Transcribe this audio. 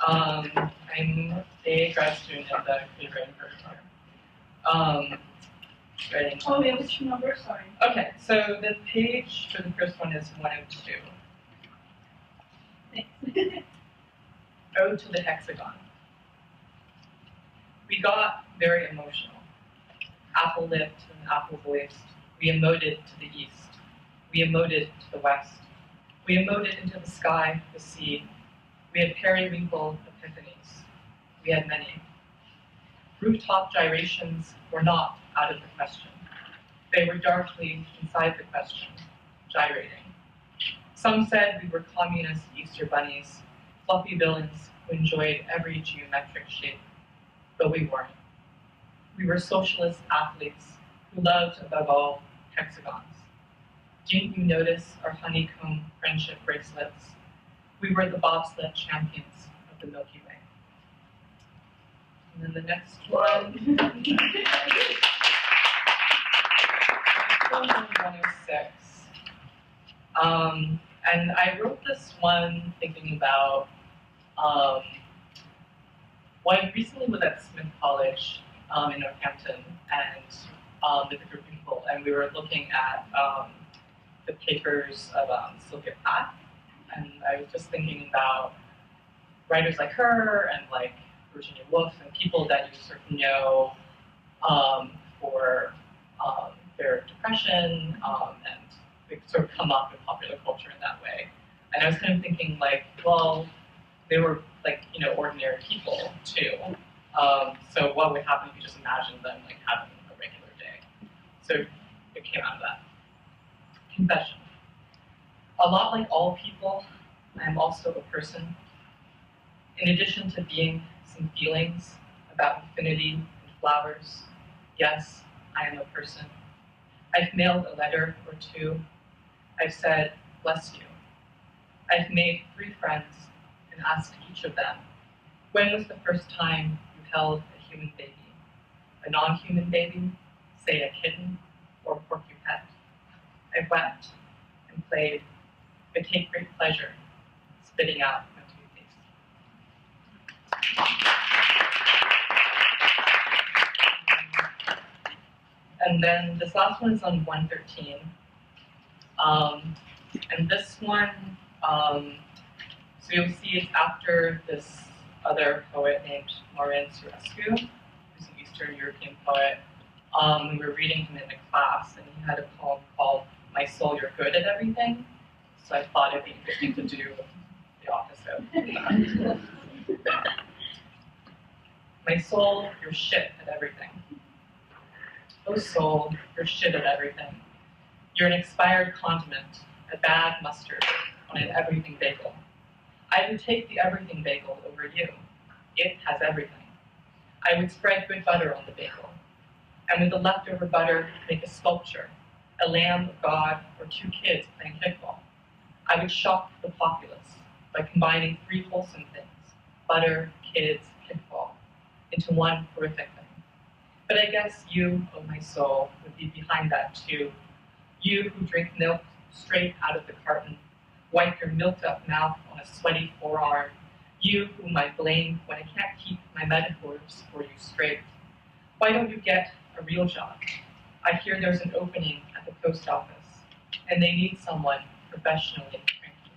I'm a grad student at the creative writing program. Writing. Oh, yeah, which number? Sorry. Okay, so the page for the first one is 102. Thanks. Ode to the Hexagon. We got very emotional. Apple-lipped and apple-voiced. We emoted to the east. We emoted to the west. We emoted into the sky, the sea. We had periwinkle epiphanies. We had many. Rooftop gyrations were not out of the question. They were darkly inside the question, gyrating. Some said we were communist Easter bunnies, fluffy villains who enjoyed every geometric shape, but we weren't. We were socialist athletes who loved, above all, hexagons. Didn't you notice our honeycomb friendship bracelets? We were the bobsled champions of the Milky Way. And then the next one. 106. And I wrote this one thinking about, well, I recently was at Smith College in Northampton and with a group of people, and we were looking at the papers of Sylvia Plath, and I was just thinking about writers like her and like Virginia Woolf and people that you sort of know for their depression, and they sort of come up in popular culture in that way. And I was kind of thinking like, well, they were like, you know, ordinary people too. So what would happen if you just imagined them like having a regular day? So it came out of that. Confession. A lot like all people, I am also a person. In addition to being some feelings about infinity and flowers, yes, I am a person. I've mailed a letter or two. I've said, bless you. I've made 3 friends and asked each of them, when was the first time you held a human baby? A non-human baby, say a kitten or a porcupet? I've wept and played, but take great pleasure spitting out my toothpaste. And then this last one is on 113. And this one, so you'll see it's after this other poet named Marin Surescu, who's an Eastern European poet. We were reading him in the class, and he had a poem called My Soul, You're Good at Everything. So I thought it'd be interesting to do the opposite. My soul, you're shit at everything. Oh soul, you're shit at everything. You're an expired condiment, a bad mustard on an everything bagel. I would take the everything bagel over you. It has everything. I would spread good butter on the bagel, and with the leftover butter, make a sculpture, a lamb of God or 2 kids playing kickball. I would shock the populace by combining 3 wholesome things, butter, kids, kickball, into one horrific thing. But I guess you, oh my soul, would be behind that too. You who drink milk straight out of the carton, wipe your milked-up mouth on a sweaty forearm. You whom I blame when I can't keep my metaphors for you straight. Why don't you get a real job? I hear there's an opening at the post office, and they need someone professionally cranky.